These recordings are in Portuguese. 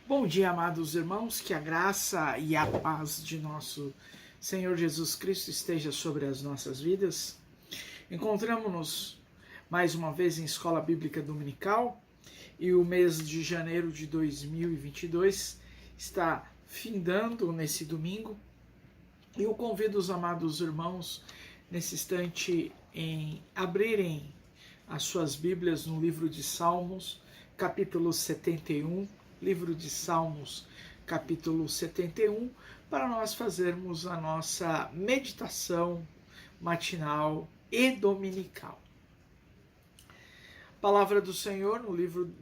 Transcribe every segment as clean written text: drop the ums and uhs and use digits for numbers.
Bom dia, amados irmãos, que a graça e a paz de nosso Senhor Jesus Cristo esteja sobre as nossas vidas. Encontramos-nos mais uma vez em Escola Bíblica Dominical e o mês de janeiro de 2022 está findando nesse domingo. E eu convido os amados irmãos nesse instante em abrirem as suas Bíblias no livro de Salmos, capítulo 71, livro de Salmos, capítulo 71, para nós fazermos a nossa meditação matinal e dominical. Palavra do Senhor no livro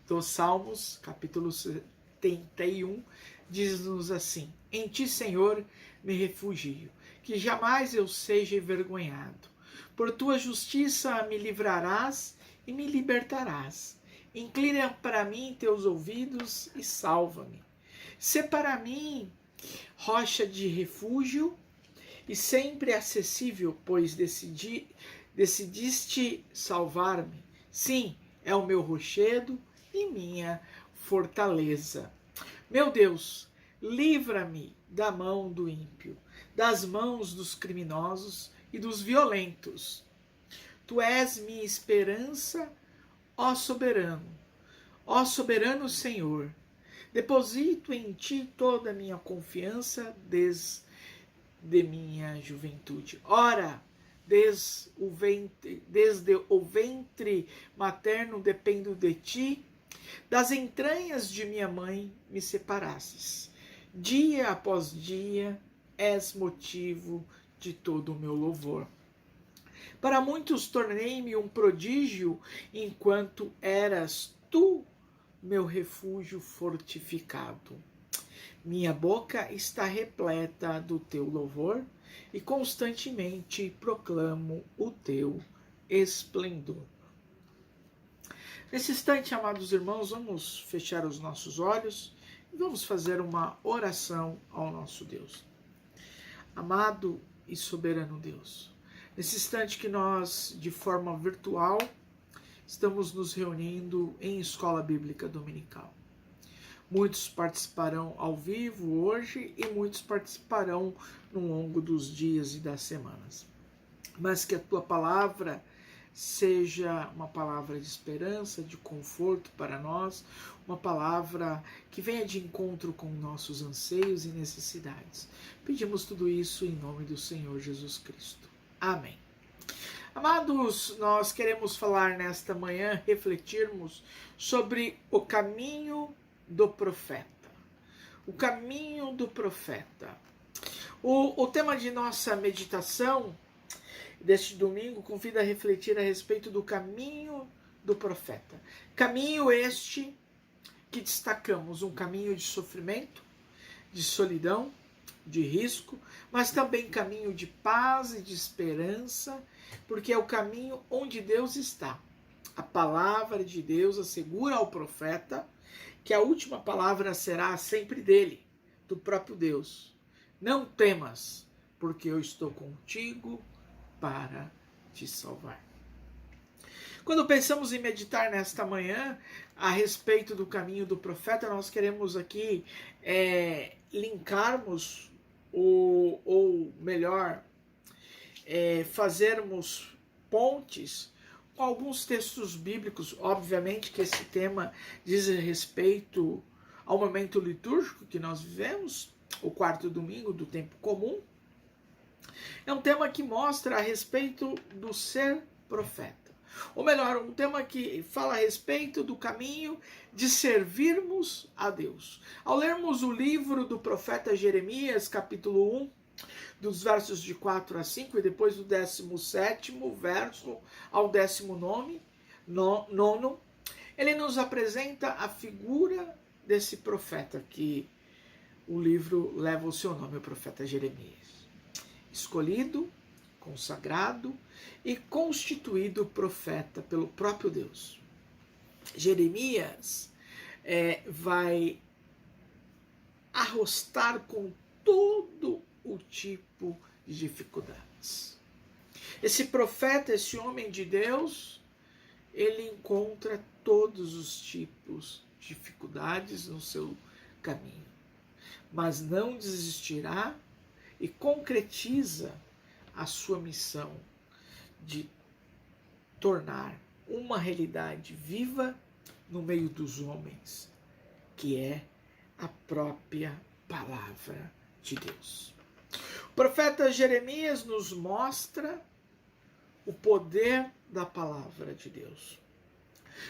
dos Salmos, capítulo 71, diz-nos assim: Em ti, Senhor, me refugio, que jamais eu seja envergonhado. Por tua justiça me livrarás e me libertarás. Inclina para mim teus ouvidos e salva-me. Sê para mim rocha de refúgio e sempre acessível, pois decidiste salvar-me. Sim, é o meu rochedo e minha fortaleza. Meu Deus, livra-me da mão do ímpio, das mãos dos criminosos e dos violentos. Tu és minha esperança, ó soberano Senhor. Desde em ti toda a minha confiança desde minha juventude. Ora, desde o ventre materno dependo de ti, das entranhas de minha mãe me separastes. Dia após dia és motivo de todo o meu louvor. Para muitos tornei-me um prodígio, enquanto eras tu meu refúgio fortificado. Minha boca está repleta do teu louvor e constantemente proclamo o teu esplendor. Nesse instante, amados irmãos, vamos fechar os nossos olhos e vamos fazer uma oração ao nosso Deus. Amado e soberano Deus, nesse instante que nós, de forma virtual, estamos nos reunindo em Escola Bíblica Dominical. Muitos participarão ao vivo hoje e muitos participarão no longo dos dias e das semanas. Mas que a tua palavra seja uma palavra de esperança, de conforto para nós, uma palavra que venha de encontro com nossos anseios e necessidades. Pedimos tudo isso em nome do Senhor Jesus Cristo. Amém. Amados, nós queremos falar nesta manhã, refletirmos sobre o caminho do profeta. O caminho do profeta. O tema de nossa meditação deste domingo convida a refletir a respeito do caminho do profeta. Caminho este que destacamos, um caminho de sofrimento, de solidão, de risco, mas também caminho de paz e de esperança, porque é o caminho onde Deus está. A palavra de Deus assegura ao profeta que a última palavra será sempre dele, do próprio Deus. Não temas, porque eu estou contigo para te salvar. Quando pensamos em meditar nesta manhã a respeito do caminho do profeta, nós queremos aqui linkarmos, ou melhor, fazermos pontes com alguns textos bíblicos. Obviamente que esse tema diz respeito ao momento litúrgico que nós vivemos, o quarto domingo do tempo comum. É um tema que mostra a respeito do ser profeta. Ou melhor, um tema que fala a respeito do caminho de servirmos a Deus. Ao lermos o livro do profeta Jeremias, capítulo 1, dos versos de 4 a 5, e depois do 17º verso ao 19º, ele nos apresenta a figura desse profeta, que o livro leva o seu nome, o profeta Jeremias. Escolhido, consagrado e constituído profeta pelo próprio Deus. Jeremias vai arrostar com todo o tipo de dificuldades. Esse profeta, esse homem de Deus, ele encontra todos os tipos dificuldades no seu caminho, mas não desistirá e concretiza a sua missão de tornar uma realidade viva no meio dos homens, que é a própria palavra de Deus. O profeta Jeremias nos mostra o poder da palavra de Deus.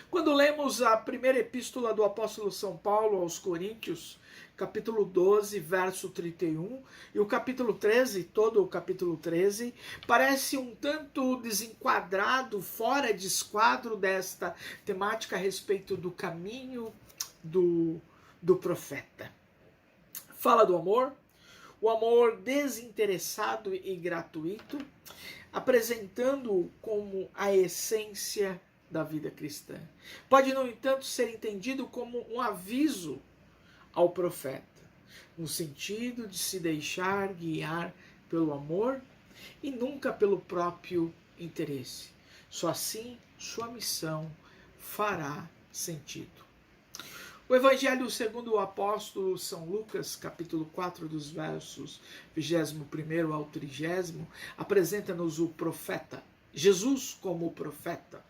Quando lemos a primeira epístola do apóstolo São Paulo aos Coríntios, capítulo 12, verso 31, e o capítulo 13, todo o capítulo 13, parece um tanto desenquadrado, fora de esquadro desta temática a respeito do caminho do profeta. Fala do amor, o amor desinteressado e gratuito, apresentando-o como a essência da vida cristã. Pode, no entanto, ser entendido como um aviso ao profeta, no sentido de se deixar guiar pelo amor e nunca pelo próprio interesse. Só assim sua missão fará sentido. O Evangelho segundo o apóstolo São Lucas, capítulo 4, dos versos 21 ao 30, apresenta-nos o profeta, Jesus como profeta,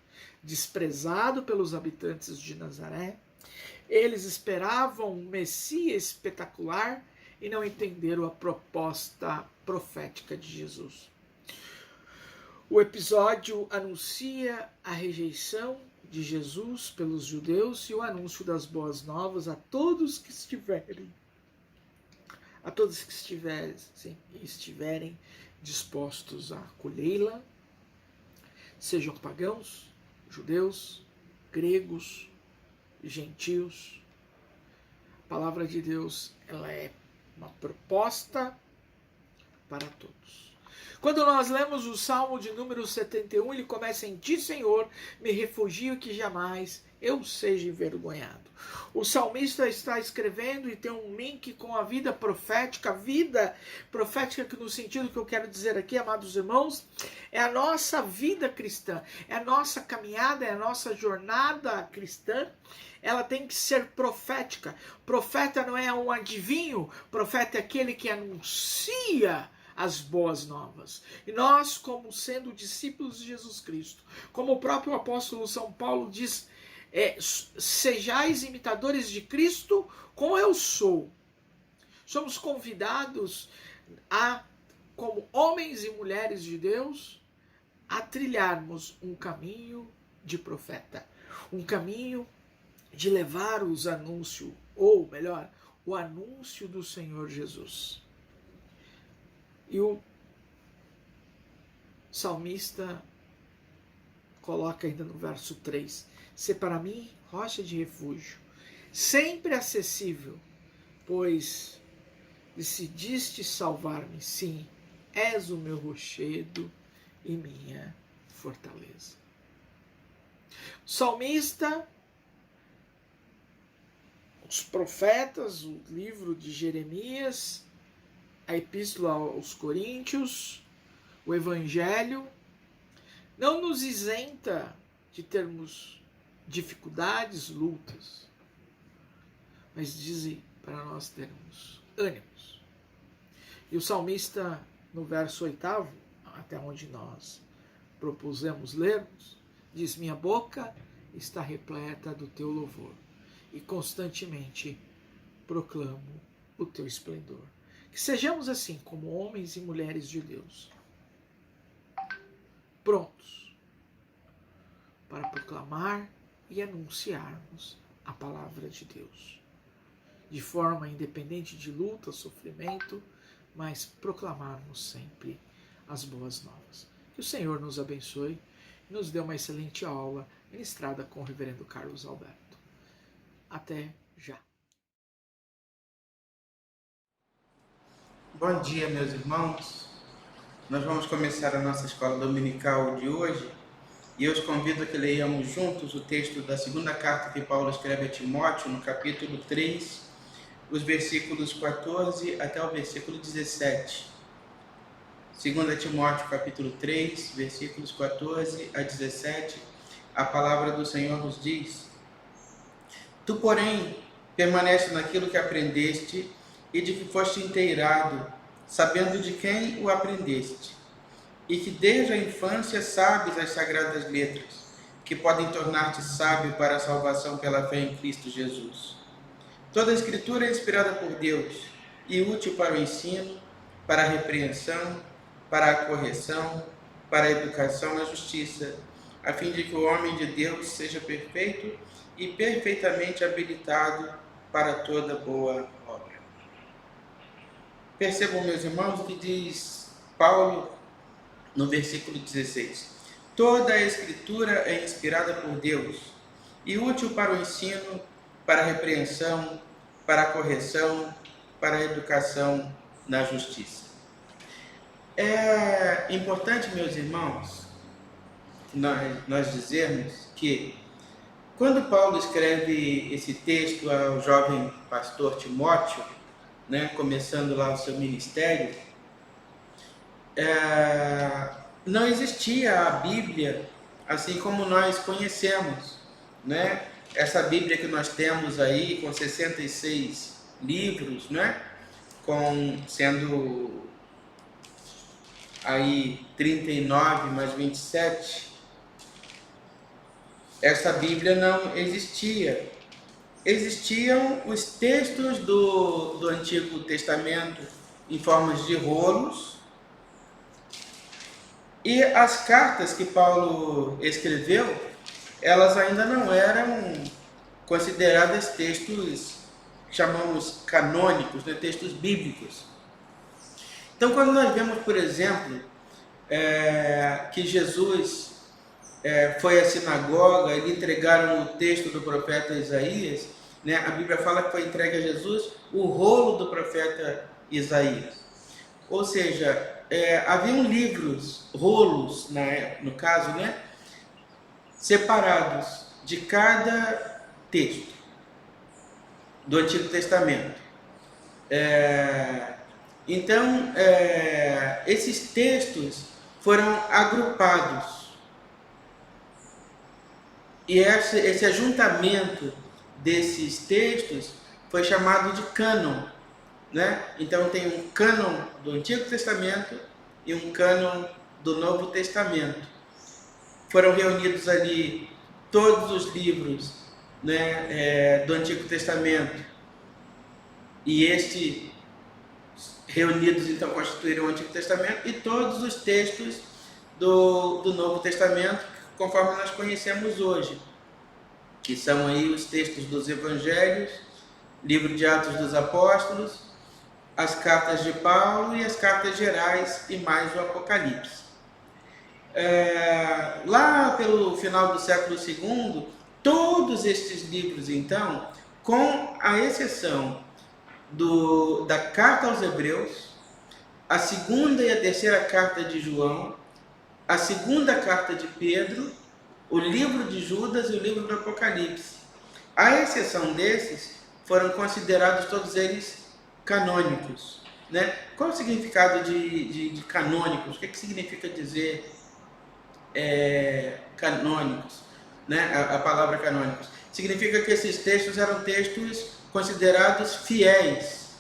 desprezado pelos habitantes de Nazaré. Eles esperavam um Messias espetacular e não entenderam a proposta profética de Jesus. O episódio anuncia a rejeição de Jesus pelos judeus e o anúncio das boas novas a todos que estiverem dispostos a acolhê-la, sejam pagãos, judeus, gregos, gentios. A palavra de Deus, ela é uma proposta para todos. Quando nós lemos o Salmo de número 71, ele começa em Ti, Senhor, me refugio que jamais eu seja envergonhado. O salmista está escrevendo e tem um link com a vida profética que no sentido que eu quero dizer aqui, amados irmãos, é a nossa vida cristã, é a nossa caminhada, é a nossa jornada cristã. Ela tem que ser profética. Profeta não é um adivinho, profeta é aquele que anuncia as boas novas. E nós, como sendo discípulos de Jesus Cristo, como o próprio apóstolo São Paulo diz, sejais imitadores de Cristo como eu sou. Somos convidados como homens e mulheres de Deus, a trilharmos um caminho de profeta, um caminho de levar os anúncios, ou melhor, o anúncio do Senhor Jesus. E o salmista coloca ainda no verso 3, se para mim rocha de refúgio, sempre acessível, pois decidiste salvar-me, sim, és o meu rochedo e minha fortaleza. O salmista, os profetas, o livro de Jeremias, a epístola aos Coríntios, o Evangelho, não nos isenta de termos dificuldades, lutas, mas dizem para nós termos ânimos. E o salmista, no verso 8, até onde nós propusemos lermos, diz, minha boca está repleta do teu louvor e constantemente proclamo o teu esplendor. Que sejamos assim como homens e mulheres de Deus, prontos para proclamar e anunciarmos a palavra de Deus, de forma independente de luta, sofrimento, mas proclamarmos sempre as boas novas. Que o Senhor nos abençoe e nos dê uma excelente aula ministrada com o reverendo Carlos Alberto. Até já. Bom dia, meus irmãos. Nós vamos começar a nossa escola dominical de hoje e eu os convido a que leiamos juntos o texto da segunda carta que Paulo escreve a Timóteo, no capítulo 3, os versículos 14 até o versículo 17. 2 Timóteo, capítulo 3, versículos 14 a 17, a palavra do Senhor nos diz: Tu, porém, permanece naquilo que aprendeste e de que foste inteirado, sabendo de quem o aprendeste, e que desde a infância sabes as sagradas letras, que podem tornar-te sábio para a salvação pela fé em Cristo Jesus. Toda a Escritura é inspirada por Deus e útil para o ensino, para a repreensão, para a correção, para a educação na justiça, a fim de que o homem de Deus seja perfeito e perfeitamente habilitado para toda boa obra. Percebam, meus irmãos, o que diz Paulo no versículo 16. Toda a Escritura é inspirada por Deus e útil para o ensino, para a repreensão, para a correção, para a educação na justiça. É importante, meus irmãos, nós dizermos que quando Paulo escreve esse texto ao jovem pastor Timóteo, né, começando lá o seu ministério, não existia a Bíblia assim como nós conhecemos, né? Essa Bíblia que nós temos aí com 66 livros, né? Sendo aí 39 mais 27, essa Bíblia não existia. Existiam os textos do Antigo Testamento em formas de rolos, e as cartas que Paulo escreveu, elas ainda não eram consideradas textos que chamamos canônicos, né? Textos bíblicos. Então, quando nós vemos, por exemplo, que Jesus foi à sinagoga e lhe entregaram o texto do profeta Isaías, né? A Bíblia fala que foi entregue a Jesus o rolo do profeta Isaías. Ou seja, haviam livros, rolos, no caso, né? Separados de cada texto do Antigo Testamento. Então, esses textos foram agrupados. E esse ajuntamento desses textos foi chamado de cânon, né? Então tem um cânon do Antigo Testamento e um cânon do Novo Testamento. Foram reunidos ali todos os livros, né, do Antigo Testamento, e reunidos então constituíram o Antigo Testamento, e todos os textos do Novo Testamento, conforme nós conhecemos hoje, que são aí os textos dos Evangelhos, livro de Atos dos Apóstolos, as cartas de Paulo e as cartas gerais e mais o Apocalipse. Lá pelo final do século II, todos estes livros, então, com a exceção da carta aos Hebreus, a segunda e a terceira carta de João, a segunda carta de Pedro, o livro de Judas e o livro do Apocalipse, à exceção desses, foram considerados todos eles canônicos, né? Qual é o significado de canônicos? O que significa dizer canônicos, né? A palavra canônicos significa que esses textos eram textos considerados fiéis,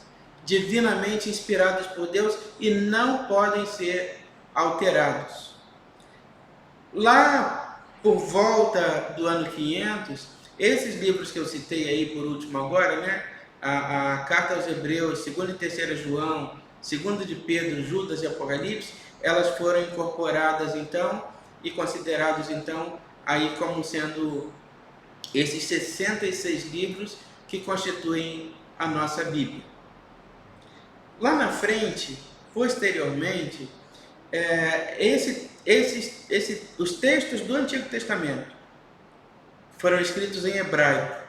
divinamente inspirados por Deus e não podem ser alterados. Lá por volta do ano 500, esses livros que eu citei aí por último agora, né? A carta aos Hebreus, 2ª e 3ª João, 2ª de Pedro, Judas e Apocalipse, elas foram incorporadas então e considerados então aí como sendo esses 66 livros que constituem a nossa Bíblia. Lá na frente, posteriormente, os textos do Antigo Testamento foram escritos em hebraico,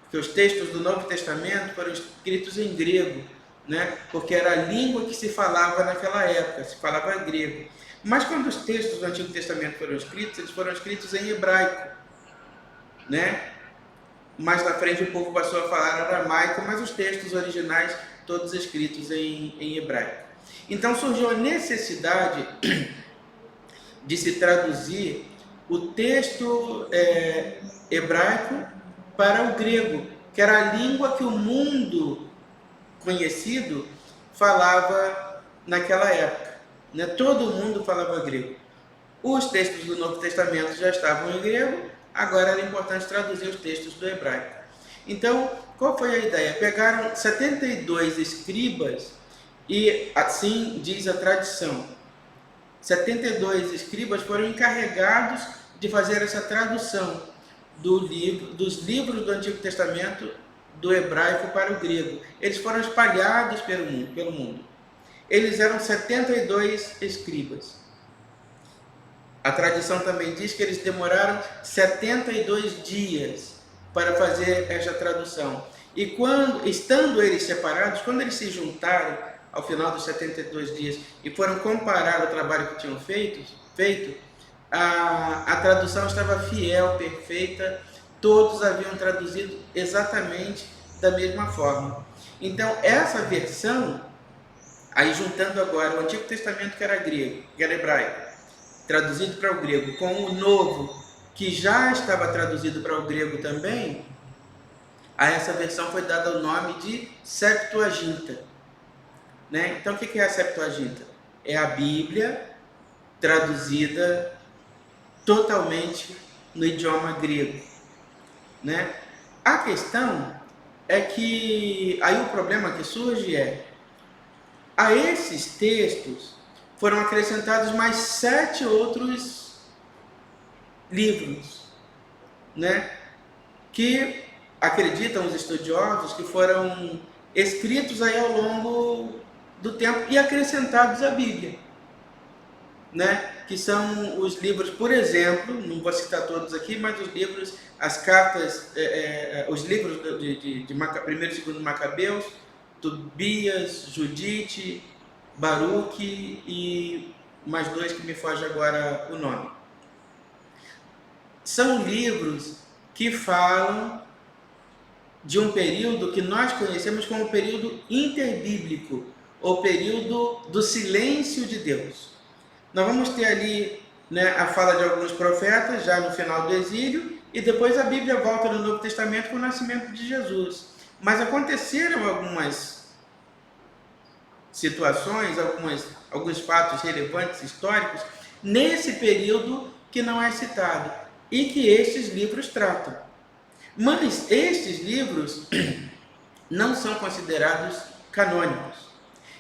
porque os textos do Novo Testamento foram escritos em grego, né? Porque era a língua que se falava naquela época, se falava grego. Mas quando os textos do Antigo Testamento foram escritos, eles foram escritos em hebraico, né? Mais na frente o povo passou a falar aramaico, mas os textos originais todos escritos em hebraico. Então surgiu a necessidade de se traduzir o texto hebraico para o grego, que era a língua que o mundo conhecido falava naquela época, né? Todo mundo falava grego. Os textos do Novo Testamento já estavam em grego, agora era importante traduzir os textos do hebraico. Então, qual foi a ideia? Pegaram 72 escribas e, assim diz a tradição, 72 escribas foram encarregados de fazer essa tradução dos livros do Antigo Testamento do hebraico para o grego. Eles foram espalhados pelo mundo. Eles eram 72 escribas. A tradição também diz que eles demoraram 72 dias para fazer essa tradução. E estando eles separados, quando eles se juntaram ao final dos 72 dias e foram comparar o trabalho que tinham feito, a tradução estava fiel, perfeita, todos haviam traduzido exatamente da mesma forma. Então, essa versão, aí juntando agora o Antigo Testamento, que era grego, que era hebraico, traduzido para o grego, com o Novo, que já estava traduzido para o grego também, a essa versão foi dado o nome de Septuaginta. Né? Então, o que é a Septuaginta? É a Bíblia traduzida totalmente no idioma grego. Né? A questão é que, aí o problema que surge a esses textos foram acrescentados mais 7 outros livros, né? Que acreditam os estudiosos que foram escritos aí ao longo do tempo e acrescentados à Bíblia, né? Que são os livros, por exemplo, não vou citar todos aqui, mas os livros, as cartas, os livros de 1º e 2º Macabeus, Tobias, Judite, Baruque e mais 2 que me foge agora o nome. São livros que falam de um período que nós conhecemos como período interbíblico, ou período do silêncio de Deus. Nós vamos ter ali, né, a fala de alguns profetas já no final do exílio, e depois a Bíblia volta no Novo Testamento com o nascimento de Jesus. Mas aconteceram algumas situações, alguns fatos relevantes históricos nesse período que não é citado e que estes livros tratam. Mas estes livros não são considerados canônicos.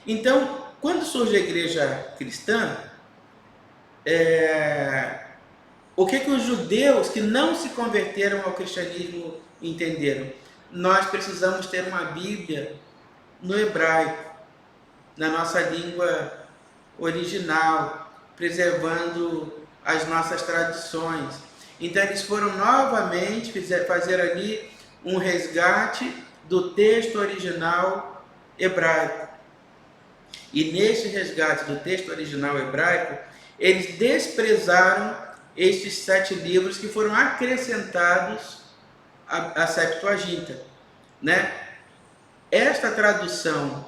Então, quando surge a igreja cristã, o que os judeus que não se converteram ao cristianismo entenderam? Nós precisamos ter uma Bíblia no hebraico, na nossa língua original, preservando as nossas tradições. Então eles foram novamente fazer ali um resgate do texto original hebraico. E nesse resgate do texto original hebraico, eles desprezaram estes 7 livros que foram acrescentados à Septuaginta, né? Esta tradução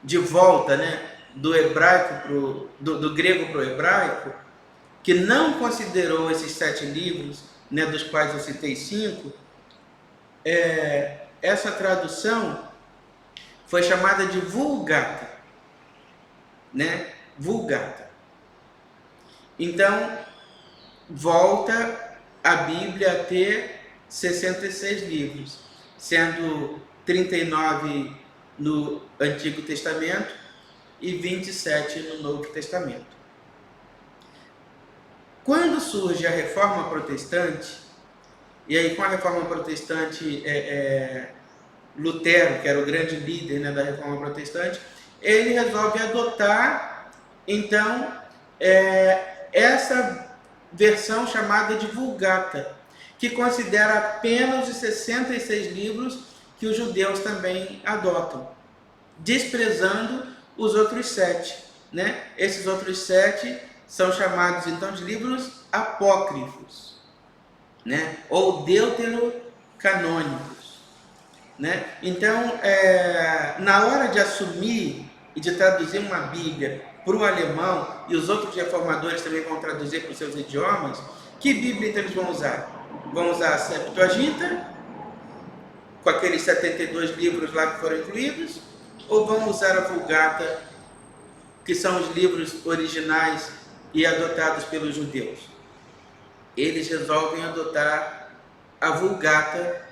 de volta, né, do hebraico do grego para o hebraico, que não considerou esses 7 livros, né, dos quais eu citei 5, essa tradução foi chamada de Vulgata, né? Vulgata. Então, volta a Bíblia a ter 66 livros, sendo 39 no Antigo Testamento e 27 no Novo Testamento. Quando surge a Reforma Protestante, e aí com a Reforma Protestante, Lutero, que era o grande líder, né, da Reforma Protestante, ele resolve adotar, então, essa versão chamada de Vulgata, que considera apenas os 66 livros que os judeus também adotam, desprezando os outros 7. Né? Esses outros 7 são chamados, então, de livros apócrifos, né? Ou deuterocanônicos. Né? Então, na hora de assumir e de traduzir uma Bíblia para o alemão, e os outros reformadores também vão traduzir para os seus idiomas, que Bíblia então eles vão usar? Vamos usar a Septuaginta, com aqueles 72 livros lá que foram incluídos, ou vamos usar a Vulgata, que são os livros originais e adotados pelos judeus? Eles resolvem adotar a Vulgata,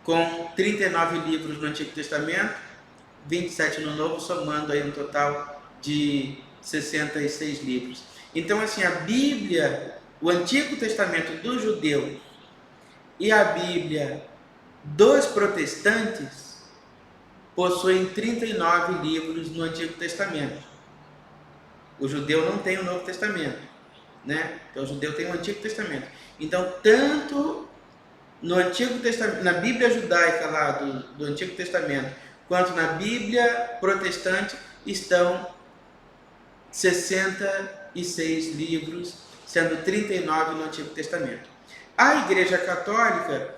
com 39 livros no Antigo Testamento, 27 no Novo, somando aí um total de 66 livros. Então, assim, a Bíblia, o Antigo Testamento dos judeus e a Bíblia dos protestantes possuem 39 livros no Antigo Testamento. O judeu não tem o Novo Testamento, né? Então, o judeu tem o Antigo Testamento. Então, tanto no Antigo Testamento, na Bíblia judaica lá do Antigo Testamento, quanto na Bíblia protestante, estão 66 livros, sendo 39 no Antigo Testamento. A Igreja Católica,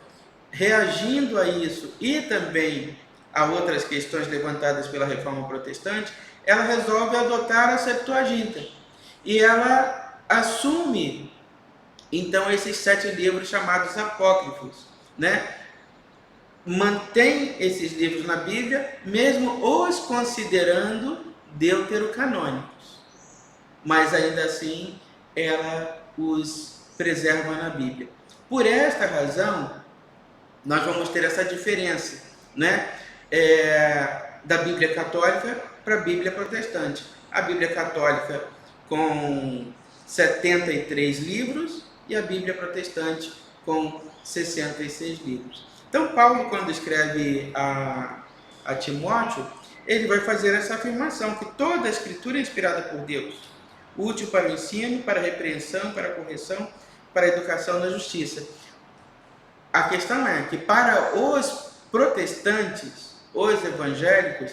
reagindo a isso e também a outras questões levantadas pela Reforma Protestante, ela resolve adotar a Septuaginta. E ela assume, então, esses 7 livros chamados apócrifos, né? Mantém esses livros na Bíblia, mesmo os considerando deuterocanônicos. Mas ainda assim, ela os preserva na Bíblia. Por esta razão, nós vamos ter essa diferença, né? Da Bíblia Católica para a Bíblia Protestante. A Bíblia Católica com 73 livros e a Bíblia Protestante com 66 livros. Então, Paulo, quando escreve a Timóteo, ele vai fazer essa afirmação, que toda a Escritura é inspirada por Deus, útil para o ensino, para a repreensão, para a correção, para a educação na justiça. A questão é que para os protestantes, os evangélicos,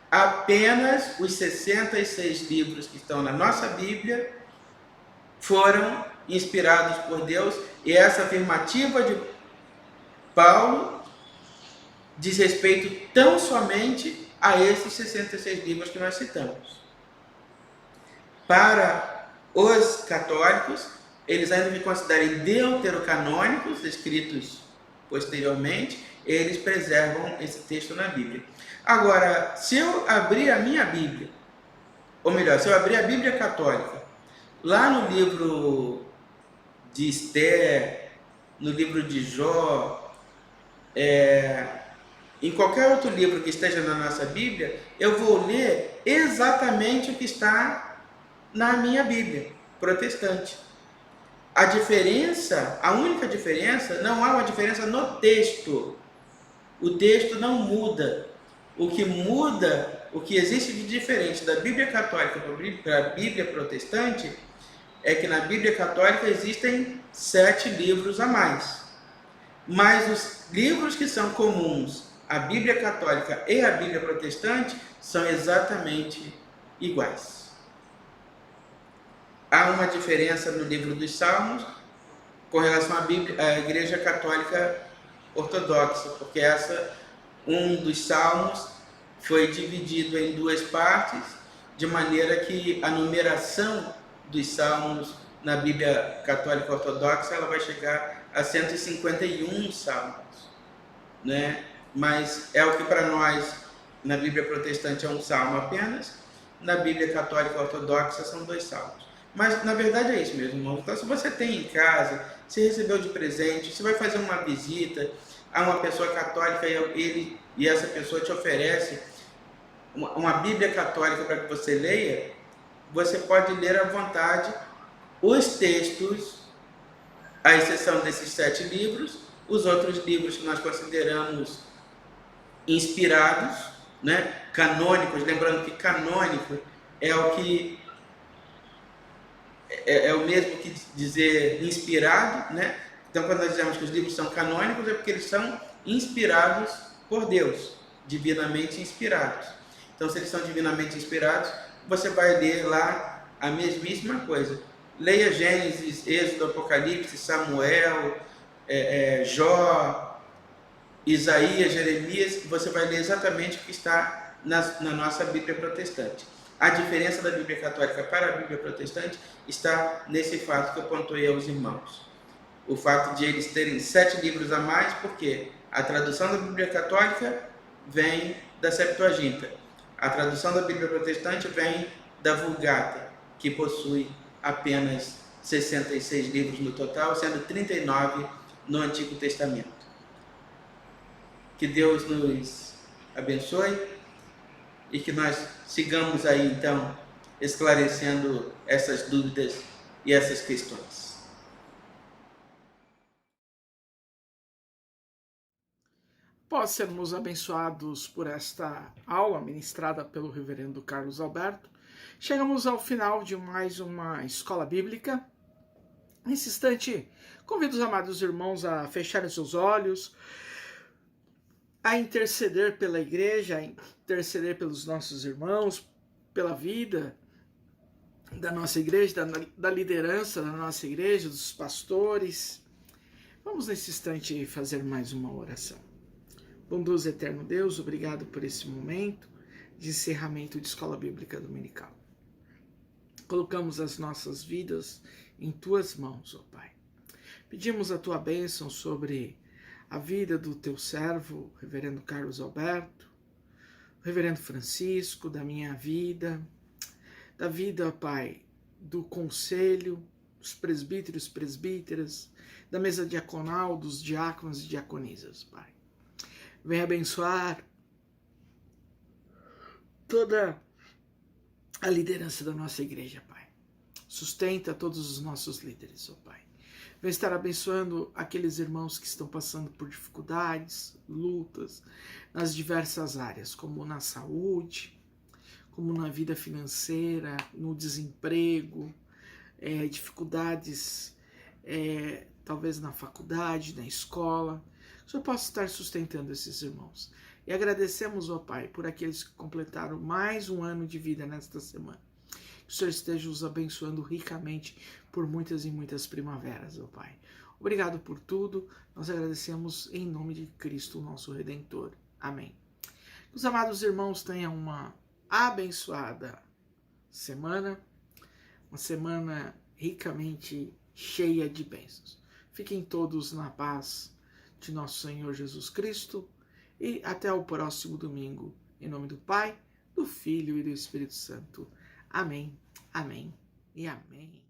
apenas os 66 livros que estão na nossa Bíblia foram inspirados por Deus, e essa afirmativa de Paulo diz respeito tão somente a esses 66 livros que nós citamos. Para os católicos, eles ainda me considerem deuterocanônicos, escritos posteriormente, eles preservam esse texto na Bíblia. Agora, se eu abrir a minha Bíblia, ou melhor, se eu abrir a Bíblia Católica, lá no livro de Esther, no livro de Jó, em qualquer outro livro que esteja na nossa Bíblia, eu vou ler exatamente o que está na minha Bíblia protestante. A diferença, a única diferença, não há uma diferença no texto. O texto não muda. O que muda, o que existe de diferente da Bíblia Católica para a Bíblia Protestante, é que na Bíblia Católica existem 7 livros a mais. Mas os livros que são comuns à Bíblia Católica e à Bíblia Protestante são exatamente iguais. Há uma diferença no livro dos Salmos com relação à Igreja Católica Ortodoxa, porque um dos Salmos foi dividido em 2 partes, de maneira que a numeração dos Salmos na Bíblia Católica Ortodoxa ela vai chegar a 151 salmos, né? Mas é o que para nós na Bíblia Protestante é um salmo apenas, na Bíblia Católica Ortodoxa são 2 salmos. Mas na verdade é isso mesmo, irmão. Então, se você tem em casa, se recebeu de presente, você vai fazer uma visita a uma pessoa católica e essa pessoa te oferece uma Bíblia católica para que você leia, você pode ler à vontade os textos, à exceção desses 7 livros, os outros livros que nós consideramos inspirados, né? Canônicos, lembrando que canônico é o que é o mesmo que dizer inspirado, né? Então, quando nós dizemos que os livros são canônicos, é porque eles são inspirados por Deus, divinamente inspirados. Então, se eles são divinamente inspirados, você vai ler lá a mesmíssima coisa. Leia Gênesis, Êxodo, Apocalipse, Samuel, Jó, Isaías, Jeremias, você vai ler exatamente o que está na nossa Bíblia protestante. A diferença da Bíblia católica para a Bíblia protestante está nesse fato que eu pontuei aos irmãos. o fato de eles terem 7 livros a mais, porque a tradução da Bíblia Católica vem da Septuaginta. A tradução da Bíblia Protestante vem da Vulgata, que possui apenas 66 livros no total, sendo 39 no Antigo Testamento. Que Deus nos abençoe e que nós sigamos aí, então, esclarecendo essas dúvidas e essas questões. Após sermos abençoados por esta aula ministrada pelo reverendo Carlos Alberto, chegamos ao final de mais uma escola bíblica. Nesse instante, convido os amados irmãos a fecharem seus olhos, a interceder pela igreja, a interceder pelos nossos irmãos, pela vida da nossa igreja, da liderança da nossa igreja, dos pastores. Vamos nesse instante fazer mais uma oração. Bondoso eterno Deus, obrigado por esse momento de encerramento de Escola Bíblica Dominical. Colocamos as nossas vidas em Tuas mãos, ó Pai. Pedimos a Tua bênção sobre a vida do Teu servo, reverendo Carlos Alberto, reverendo Francisco, da minha vida, da vida, Pai, do conselho, dos presbíteros, presbíteras, da mesa diaconal, dos diáconos e diaconisas, Pai. Vem abençoar toda a liderança da nossa igreja, Pai. Sustenta todos os nossos líderes, ó Pai. Vem estar abençoando aqueles irmãos que estão passando por dificuldades, lutas, nas diversas áreas, como na saúde, como na vida financeira, no desemprego, dificuldades, talvez na faculdade, na escola. Que o Senhor possa estar sustentando esses irmãos. E agradecemos, ó Pai, por aqueles que completaram mais um ano de vida nesta semana. Que o Senhor esteja os abençoando ricamente por muitas e muitas primaveras, ó Pai. Obrigado por tudo. Nós agradecemos em nome de Cristo, nosso Redentor. Amém. Que os amados irmãos tenham uma abençoada semana. Uma semana ricamente cheia de bênçãos. Fiquem todos na paz de nosso Senhor Jesus Cristo e até o próximo domingo. Em nome do Pai, do Filho e do Espírito Santo. Amém, amém e amém.